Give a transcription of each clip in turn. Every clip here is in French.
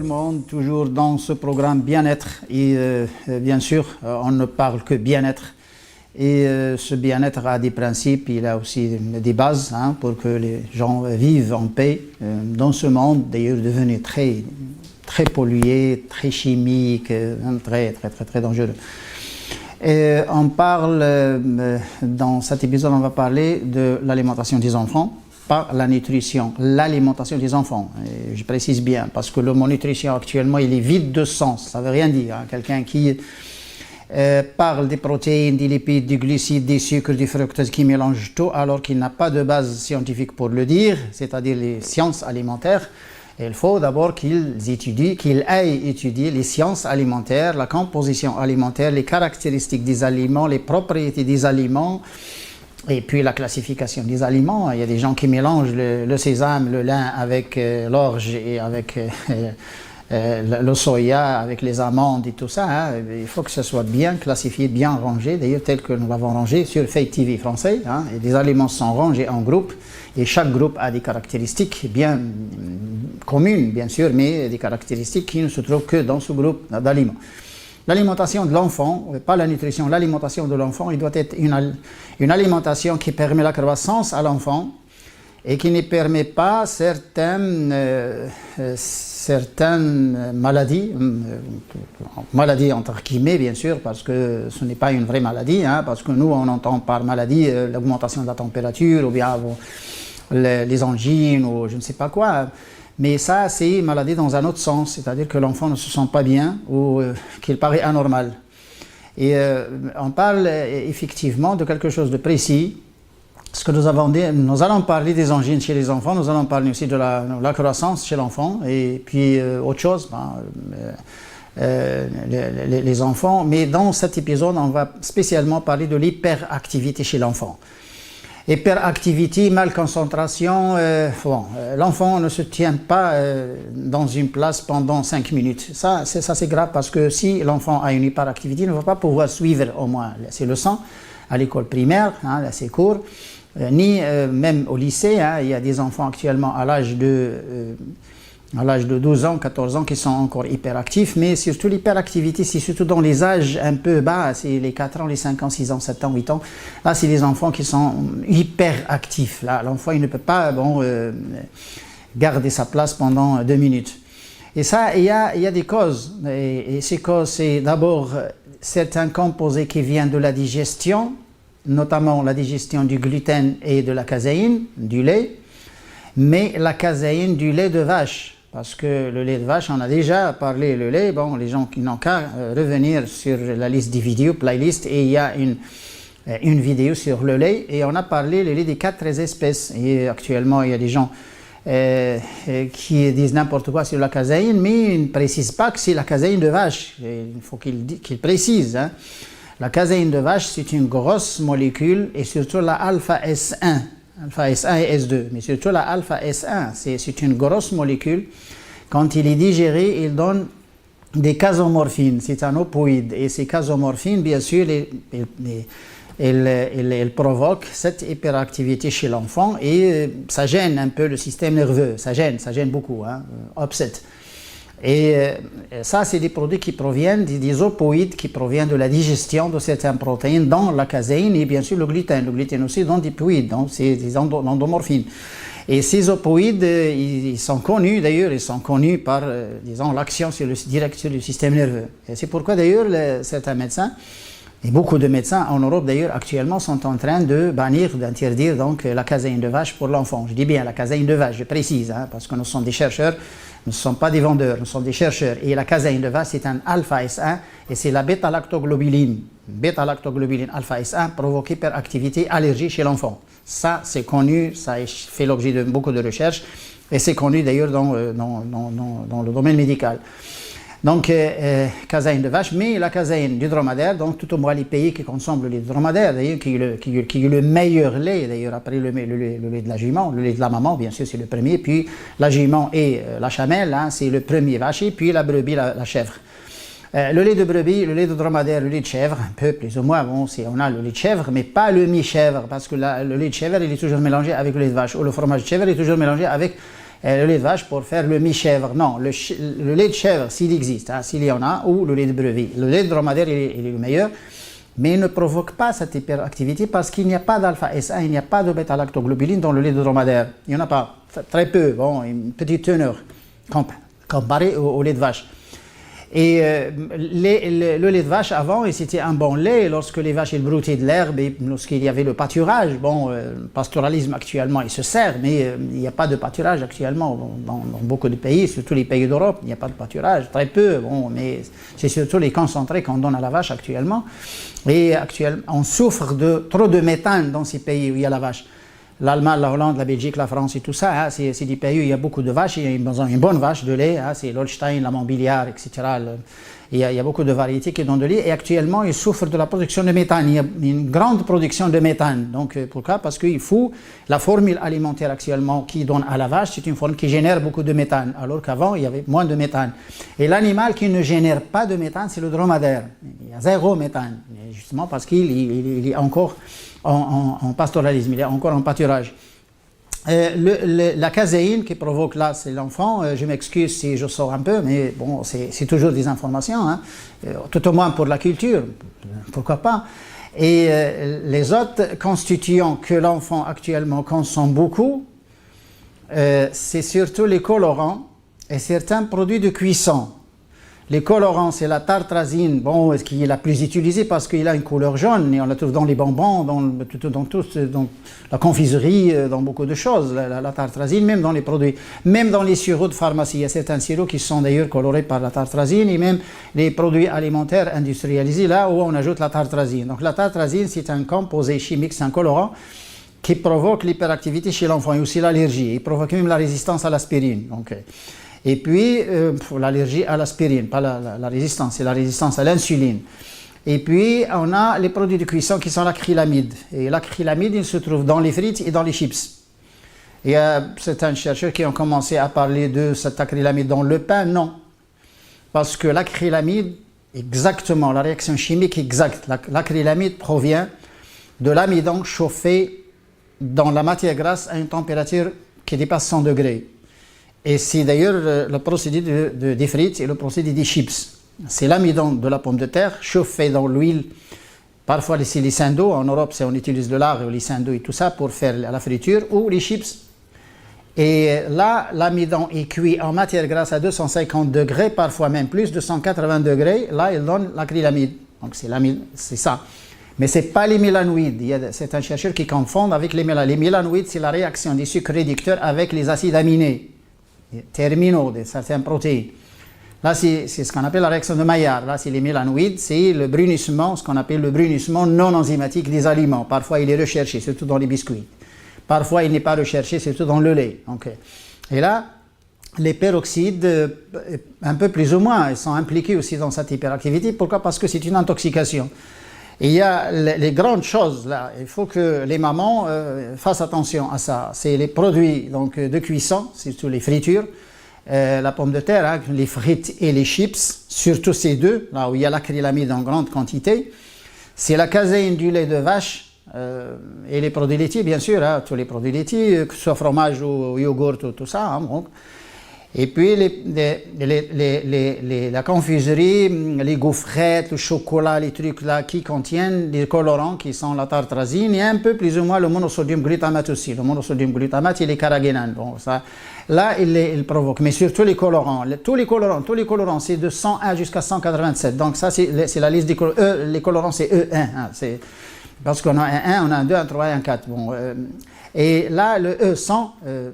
monde, toujours dans ce programme bien-être. Et bien sûr, on ne parle que bien-être. Et ce bien-être a des principes, il a aussi des bases pour que les gens vivent en paix dans ce monde, d'ailleurs devenu très pollué, très chimique, très dangereux. Et on parle, dans cet épisode, on va parler de l'alimentation des enfants, pas la nutrition, l'alimentation des enfants. Et je précise bien, parce que le mot nutrition actuellement, il est vide de sens, ça ne veut rien dire. Quelqu'un qui parle des protéines, des lipides, des glucides, des sucres, du fructose, qui mélange tout, alors qu'il n'a pas de base scientifique pour le dire, c'est-à-dire les sciences alimentaires. Il faut d'abord qu'ils aillent étudier les sciences alimentaires, la composition alimentaire, les caractéristiques des aliments, les propriétés des aliments, et puis la classification des aliments. Il y a des gens qui mélangent le sésame, le lin avec l'orge et avec le soya, avec les amandes et tout ça. Il faut que ce soit bien classifié, bien rangé, d'ailleurs tel que nous l'avons rangé sur Fake TV français. Et les aliments sont rangés en groupes et chaque groupe a des caractéristiques bien communes, bien sûr, mais des caractéristiques qui ne se trouvent que dans ce groupe d'aliments. L'alimentation de l'enfant, pas la nutrition, l'alimentation de l'enfant, il doit être une alimentation qui permet la croissance à l'enfant et qui ne permet pas certaines maladies, maladies entre guillemets bien sûr, parce que ce n'est pas une vraie maladie, parce que nous on entend par maladie l'augmentation de la température ou bien les angines ou je ne sais pas quoi. Mais ça, c'est maladie dans un autre sens, c'est-à-dire que l'enfant ne se sent pas bien ou qu'il paraît anormal. Et on parle effectivement de quelque chose de précis. Ce que nous avons dit, nous allons parler des angines chez les enfants, nous allons parler aussi de la croissance chez l'enfant, et puis autre chose, les enfants. Mais dans cet épisode, on va spécialement parler de l'hyperactivité chez l'enfant. Hyperactivité, malconcentration, l'enfant ne se tient pas dans une place pendant 5 minutes. Ça c'est grave parce que si l'enfant a une hyperactivité, il ne va pas pouvoir suivre au moins ses leçons à l'école primaire, ses cours, ni même au lycée. Il y a des enfants actuellement à l'âge de 12 ans, 14 ans qui sont encore hyperactifs, mais surtout l'hyperactivité, c'est surtout dans les âges un peu bas, c'est les 4 ans, les 5 ans, 6 ans, 7 ans, 8 ans. Là, c'est les enfants qui sont hyperactifs. Là, l'enfant, il ne peut pas garder sa place pendant 2 minutes. Et ça, il y a des causes. Et ces causes, c'est d'abord certains composés qui viennent de la digestion, notamment la digestion du gluten et de la caséine, du lait, mais la caséine du lait de vache. Parce que le lait de vache, on a déjà parlé, le lait, les gens qui n'ont qu'à revenir sur la liste des vidéos, playlist, et il y a une vidéo sur le lait, et on a parlé le lait des 4 espèces. Et actuellement, il y a des gens qui disent n'importe quoi sur la caséine, mais ils ne précisent pas que c'est la caséine de vache. Il faut qu'ils précisent. La caséine de vache, c'est une grosse molécule, et surtout la alpha S1. Alpha S1 et S2, mais surtout la alpha S1, c'est une grosse molécule. Quand il est digéré, il donne des casomorphines, c'est un opoïde. Et ces casomorphines, bien sûr, elles provoquent cette hyperactivité chez l'enfant et ça gêne un peu le système nerveux, ça gêne beaucoup, upset. Et ça, c'est des produits qui proviennent des opoïdes, qui proviennent de la digestion de certaines protéines dans la caséine et bien sûr le gluten. Le gluten aussi dans des opoïdes, donc c'est des endomorphines. Et ces opoïdes, ils sont connus d'ailleurs, ils sont connus par, disons, l'action directe sur le système nerveux. Et c'est pourquoi d'ailleurs certains médecins, et beaucoup de médecins en Europe d'ailleurs actuellement sont en train de bannir, d'interdire donc la caséine de vache pour l'enfant. Je dis bien la caséine de vache, je précise, parce que nous sommes des chercheurs. Nous ne sommes pas des vendeurs, nous sommes des chercheurs. Et la caséine de vache, c'est un alpha S1 et c'est la bêta-lactoglobuline. Bêta-lactoglobuline alpha S1 provoque hyperactivité, allergie chez l'enfant. Ça, c'est connu, ça fait l'objet de beaucoup de recherches et c'est connu d'ailleurs dans le domaine médical. Donc, caséine de vache, mais la caséine du dromadaire, donc tout au moins les pays qui consomment le lait de dromadaire, d'ailleurs, qui est le meilleur lait, d'ailleurs, après le lait de la jument, le lait de la maman, bien sûr, c'est le premier, puis la jument et la chamelle, c'est le premier vacher, puis la brebis, la chèvre. Le lait de brebis, le lait de dromadaire, le lait de chèvre, un peu plus ou moins, on a le lait de chèvre, mais pas le mi-chèvre, parce que le lait de chèvre, il est toujours mélangé avec le lait de vache, ou le fromage de chèvre est toujours mélangé avec le lait de vache pour faire le mi-chèvre. Non, le lait de chèvre, s'il existe, hein, s'il y en a, ou le lait de brebis. Le lait de dromadaire, il est le meilleur, mais il ne provoque pas cette hyperactivité parce qu'il n'y a pas d'alpha-S1, il n'y a pas de bêta-lactoglobuline dans le lait de dromadaire. Il n'y en a pas, très peu, bon, une petite teneur comparé au lait de vache. Et le lait de vache avant, c'était un bon lait lorsque les vaches broutaient de l'herbe et lorsqu'il y avait le pâturage. Bon, le pastoralisme actuellement, il se sert, mais il n'y a pas de pâturage actuellement dans beaucoup de pays, surtout les pays d'Europe, il n'y a pas de pâturage, très peu. Bon, mais c'est surtout les concentrés qu'on donne à la vache actuellement. Et actuellement, on souffre de trop de méthane dans ces pays où il y a la vache. L'Allemagne, la Hollande, la Belgique, la France et tout ça, hein, c'est des pays où il y a beaucoup de vaches, il y a une bonne vache de lait, hein, c'est l'Holstein, la Montbéliard, etc. Il y a beaucoup de variétés qui donnent de lait et actuellement ils souffrent de la production de méthane. Il y a une grande production de méthane. Donc pourquoi? Parce qu'il faut la formule alimentaire actuellement qui donne à la vache, c'est une formule qui génère beaucoup de méthane, alors qu'avant il y avait moins de méthane. Et l'animal qui ne génère pas de méthane, c'est le dromadaire. Il y a zéro méthane, justement parce qu'il est encore en pastoralisme, il est encore en pâturage. La caséine qui provoque là, c'est l'enfant. Je m'excuse si je sors un peu, mais bon, c'est toujours des informations, hein. Tout au moins pour la culture, pourquoi pas. Et les autres constituants que l'enfant actuellement consomme beaucoup, c'est surtout les colorants et certains produits de cuisson. Les colorants, c'est la tartrazine, bon, qui est la plus utilisée parce qu'il a une couleur jaune et on la trouve dans les bonbons, dans la confiserie, dans beaucoup de choses, la tartrazine, même dans les produits, même dans les sirops de pharmacie. Il y a certains sirops qui sont d'ailleurs colorés par la tartrazine et même les produits alimentaires industrialisés, là où on ajoute la tartrazine. Donc la tartrazine, c'est un composé chimique, c'est un colorant qui provoque l'hyperactivité chez l'enfant et aussi l'allergie. Il provoque même la résistance à l'aspirine. Donc, et puis, l'allergie à l'aspirine, pas la résistance, c'est la résistance à l'insuline. Et puis, on a les produits de cuisson qui sont l'acrylamide. Et l'acrylamide, il se trouve dans les frites et dans les chips. Il y a certains chercheurs qui ont commencé à parler de cet acrylamide dans le pain. Non. Parce que l'acrylamide, exactement, la réaction chimique exacte, l'acrylamide provient de l'amidon chauffé dans la matière grasse à une température qui dépasse 100 degrés. Et c'est d'ailleurs le procédé des frites et le procédé des chips. C'est l'amidon de la pomme de terre chauffé dans l'huile. Parfois c'est les d'eau. En Europe, on utilise le lard ou les d'eau et tout ça pour faire la friture ou les chips. Et là, l'amidon est cuit en matière grasse à 250 degrés, parfois même plus, 280 degrés. Là, il donne l'acrylamide. Donc c'est ça. Mais ce n'est pas les mélanoïdes. Il y a certains chercheurs qui confondent avec les mélanoïdes. Les mélanoïdes, c'est la réaction des sucres réducteurs avec les acides aminés terminaux de certaines protéines. Là, c'est ce qu'on appelle la réaction de Maillard. Là, c'est les mélanoïdes, c'est le brunissement, ce qu'on appelle le brunissement non enzymatique des aliments. Parfois, il est recherché, surtout dans les biscuits. Parfois, il n'est pas recherché, surtout dans le lait. Okay. Et là, les peroxydes, un peu plus ou moins, ils sont impliqués aussi dans cette hyperactivité. Pourquoi? Parce que c'est une intoxication. Et il y a les grandes choses là, il faut que les mamans fassent attention à ça. C'est les produits donc, de cuisson, surtout les fritures, la pomme de terre, hein, les frites et les chips, surtout ces deux, là où il y a l'acrylamide en grande quantité. C'est la caséine du lait de vache et les produits laitiers, bien sûr, hein, tous les produits laitiers, que ce soit fromage ou yogourt, tout ça. Hein, donc. Et puis la confiserie, les gaufrettes, le chocolat, les trucs là qui contiennent des colorants qui sont la tartrazine et un peu plus ou moins le monosodium glutamate aussi. Le monosodium glutamate, il est carragénane. Bon, ça, là, il provoque. Mais surtout les colorants. Tous les colorants, c'est de 101 jusqu'à 187. Donc ça, c'est la liste des colorants. Les colorants, c'est E1. Hein, parce qu'on a un 1, on a un 2, un 3 et un 4. Bon, et là, le E100,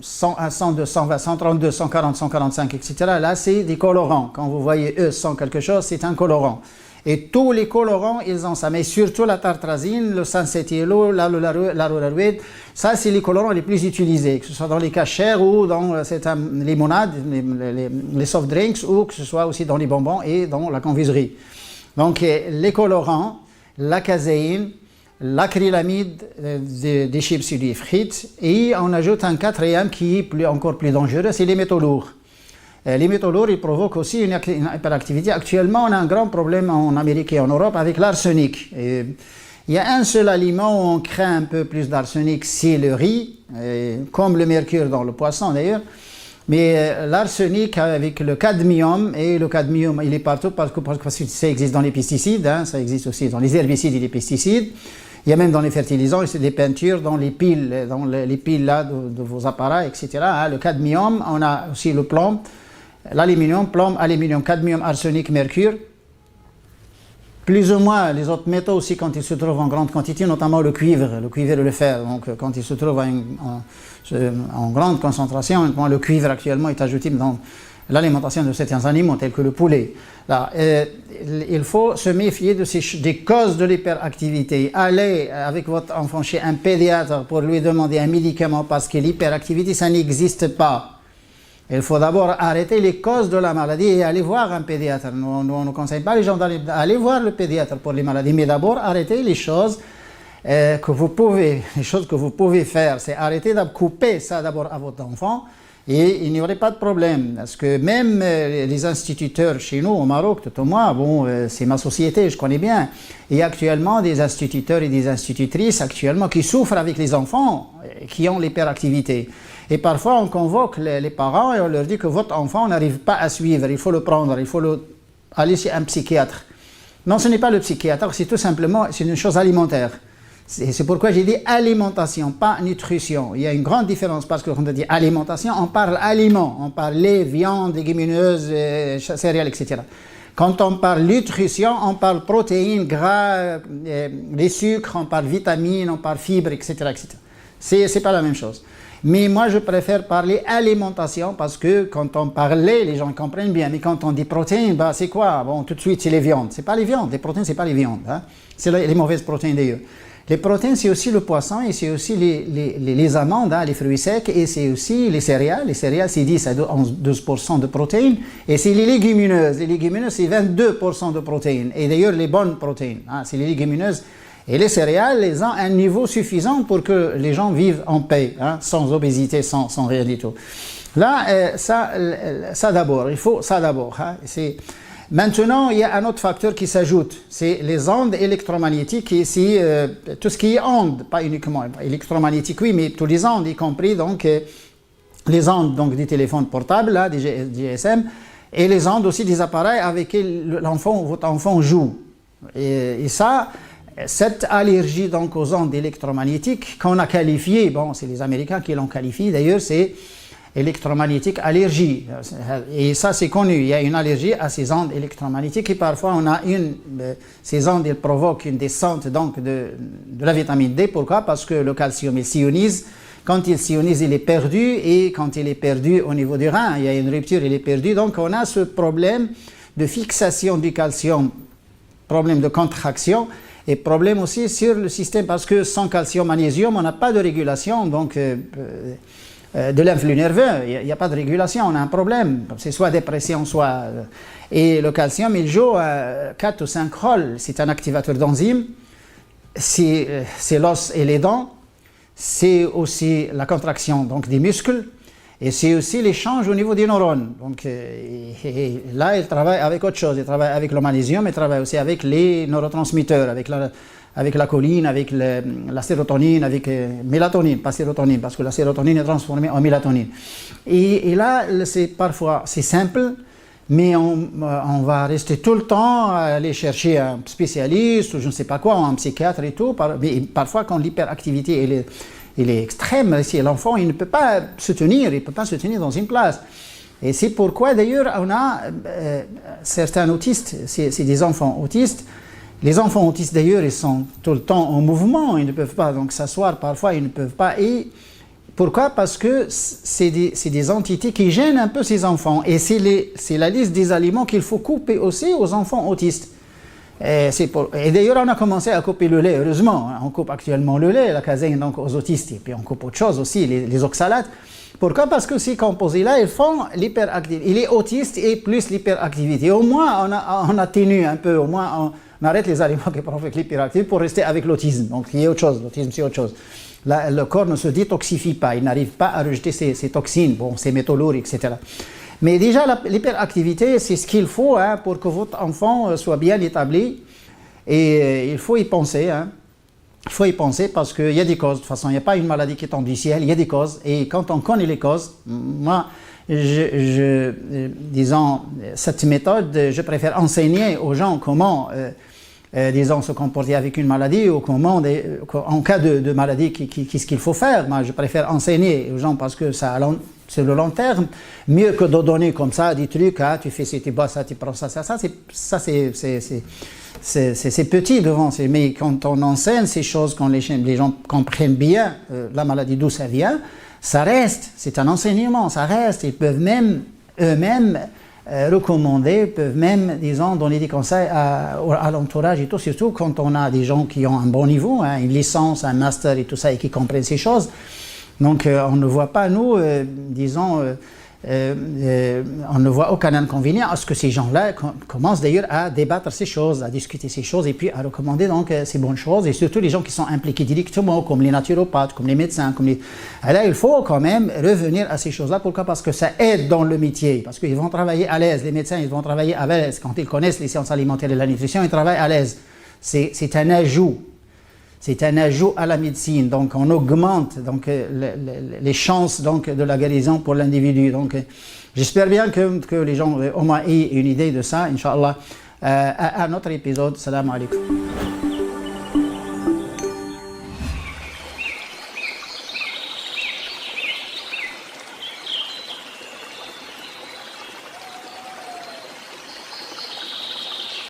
101, 102, 120, 132, 140, 145, etc., là, c'est des colorants. Quand vous voyez E100 quelque chose, c'est un colorant. Et tous les colorants, ils ont ça. Mais surtout la tartrazine, le sansetielo, l'arolaruide, ça, c'est les colorants les plus utilisés, que ce soit dans les cachers ou dans certaines limonades, les soft drinks, ou que ce soit aussi dans les bonbons et dans la confiserie. Donc, les colorants, la caséine, l'acrylamide des chips et des frites, et on ajoute un quatrième qui est encore plus dangereux, c'est les métaux lourds. Les métaux lourds, ils provoquent aussi une hyperactivité. Actuellement, on a un grand problème en Amérique et en Europe avec l'arsenic. Il y a un seul aliment où on craint un peu plus d'arsenic, c'est le riz, comme le mercure dans le poisson d'ailleurs. Mais l'arsenic avec le cadmium, et le cadmium il est partout parce que ça existe dans les pesticides, hein, ça existe aussi dans les herbicides et les pesticides, il y a même dans les fertilisants, c'est des peintures, dans les piles là, de vos appareils, etc. Hein, le cadmium, on a aussi le plomb, l'aluminium, plomb, aluminium, cadmium, arsenic, mercure. Plus ou moins les autres métaux aussi quand ils se trouvent en grande quantité, notamment le cuivre et le fer. Donc quand ils se trouvent en grande concentration, le cuivre actuellement est ajouté dans l'alimentation de certains animaux tels que le poulet. Là, il faut se méfier des causes de l'hyperactivité. Allez avec votre enfant chez un pédiatre pour lui demander un médicament parce que l'hyperactivité ça n'existe pas. Il faut d'abord arrêter les causes de la maladie et aller voir un pédiatre. Nous, on ne conseille pas les gens d'aller voir le pédiatre pour les maladies, mais d'abord arrêter les choses que vous pouvez faire. C'est arrêter de couper ça d'abord à votre enfant et il n'y aurait pas de problème. Parce que même les instituteurs chez nous au Maroc, tout au moins, bon, c'est ma société, je connais bien. Il y a actuellement des instituteurs et des institutrices actuellement qui souffrent avec les enfants qui ont l'hyperactivité. Et parfois, on convoque les parents et on leur dit que votre enfant n'arrive pas à suivre, il faut le prendre, il faut aller chez un psychiatre. Non, ce n'est pas le psychiatre, c'est tout simplement une chose alimentaire. C'est pourquoi j'ai dit alimentation, pas nutrition. Il y a une grande différence parce que quand on dit alimentation, on parle aliments, on parle lait, viande, légumineuses, céréales, etc. Quand on parle nutrition, on parle protéines, gras, les sucres, on parle vitamines, on parle fibres, etc. etc. C'est pas la même chose. Mais moi, je préfère parler alimentation parce que quand on parle lait, les gens comprennent bien. Mais quand on dit protéines, bah, c'est quoi? Bon, tout de suite, c'est les viandes. C'est pas les viandes. Les protéines, c'est pas les viandes. Hein. C'est les mauvaises protéines d'ailleurs. Les protéines, c'est aussi le poisson et c'est aussi les amandes, hein, les fruits secs et c'est aussi les céréales. Les céréales, c'est 10 à 12% de protéines. Et c'est les légumineuses. Les légumineuses, c'est 22% de protéines. Et d'ailleurs, les bonnes protéines. Hein, c'est les légumineuses. Et les céréales, elles ont un niveau suffisant pour que les gens vivent en paix, hein, sans obésité, sans rien du tout. Là, ça d'abord, il faut ça d'abord. Hein, maintenant, il y a un autre facteur qui s'ajoute, c'est les ondes électromagnétiques, ici, tout ce qui est ondes, pas uniquement électromagnétiques, oui, mais tous les ondes, y compris donc, les ondes donc, des téléphones portables, là, des GSM, et les ondes aussi des appareils avec lesquels votre enfant joue. Et ça... Cette allergie donc aux ondes électromagnétiques qu'on a qualifiée, bon c'est les Américains qui l'ont qualifiée d'ailleurs, c'est électromagnétique allergie. Et ça c'est connu, il y a une allergie à ces ondes électromagnétiques et parfois on a ces ondes elles provoquent une descente donc de la vitamine D. Pourquoi? Parce que le calcium il s'ionise. Quand il s'ionise, il est perdu et quand il est perdu au niveau du rein, il y a une rupture, il est perdu. Donc on a ce problème de fixation du calcium, problème de contraction. Et problème aussi sur le système, parce que sans calcium, magnésium, on n'a pas de régulation donc, de l'influx nerveux. Il n'y a pas de régulation, on a un problème. C'est soit dépression, soit... et le calcium, il joue 4 ou 5 rôles. C'est un activateur d'enzymes, c'est l'os et les dents, c'est aussi la contraction donc, des muscles, et c'est aussi l'échange au niveau des neurones. Donc, et là, il travaille avec autre chose. Il travaille avec le magnésium, il travaille aussi avec les neurotransmetteurs, avec la choline, avec la sérotonine, avec mélatonine, pas sérotonine, parce que la sérotonine est transformée en mélatonine. Et là, c'est simple, mais on va rester tout le temps à aller chercher un spécialiste, ou je ne sais pas quoi, un psychiatre et tout. Mais parfois, quand l'hyperactivité il est extrême, si l'enfant il ne peut pas se tenir, il ne peut pas se tenir dans une place. Et c'est pourquoi d'ailleurs on a certains autistes, c'est des enfants autistes. Les enfants autistes d'ailleurs ils sont tout le temps en mouvement, ils ne peuvent pas donc s'asseoir, parfois ils ne peuvent pas. Et pourquoi? Parce que c'est des entités qui gênent un peu ces enfants. Et c'est la liste des aliments qu'il faut couper aussi aux enfants autistes. Et d'ailleurs, on a commencé à couper le lait, heureusement. On coupe actuellement le lait, la caséine donc aux autistes, et puis on coupe autre chose aussi, les oxalates. Pourquoi? Parce que ces composés-là, ils font l'hyperactivité. Il est autiste et plus l'hyperactivité. Au moins, on atténue un peu, au moins on arrête les aliments qui provoquent l'hyperactivité pour rester avec l'autisme. Donc, il y a autre chose, l'autisme c'est autre chose. Là, le corps ne se détoxifie pas, il n'arrive pas à rejeter ces toxines, bon, ces métaux lourds, etc. Mais déjà, l'hyperactivité, c'est ce qu'il faut hein, pour que votre enfant soit bien établi. Et il faut y penser. Hein. Il faut y penser parce qu'il y a des causes. De toute façon, il n'y a pas une maladie qui tombe du ciel, il y a des causes. Et quand on connaît les causes, moi, disons, cette méthode, je préfère enseigner aux gens comment, disons, se comporter avec une maladie ou comment, en cas de maladie, qu'est-ce qu'il faut faire. Moi, je préfère enseigner aux gens parce que ça, sur le long terme, mieux que de donner comme ça des trucs, ah, tu fais ci, tu bois ça, tu prends ça, c'est petit devant, mais quand on enseigne ces choses, quand les gens comprennent bien la maladie d'où ça vient, ça reste, c'est un enseignement, ça reste. Ils peuvent même eux-mêmes recommander, peuvent même, disons, donner des conseils à l'entourage et tout, surtout quand on a des gens qui ont un bon niveau, hein, une licence, un master et tout ça, et qui comprennent ces choses. Donc on ne voit pas, nous, disons, on ne voit aucun inconvénient à ce que ces gens-là commencent d'ailleurs à débattre ces choses, à discuter ces choses et puis à recommander donc ces bonnes choses, et surtout les gens qui sont impliqués directement, comme les naturopathes, comme les médecins, là, il faut quand même revenir à ces choses-là. Pourquoi? Parce que ça aide dans le métier, parce qu'ils vont travailler à l'aise, les médecins, ils vont travailler à l'aise. Quand ils connaissent les sciences alimentaires et la nutrition, ils travaillent à l'aise. C'est un ajout. C'est un ajout à la médecine, donc on augmente donc, les chances donc, de la guérison pour l'individu. Donc j'espère bien que les gens au moins aient une idée de ça, Inch'Allah. À notre épisode, salam alaikum.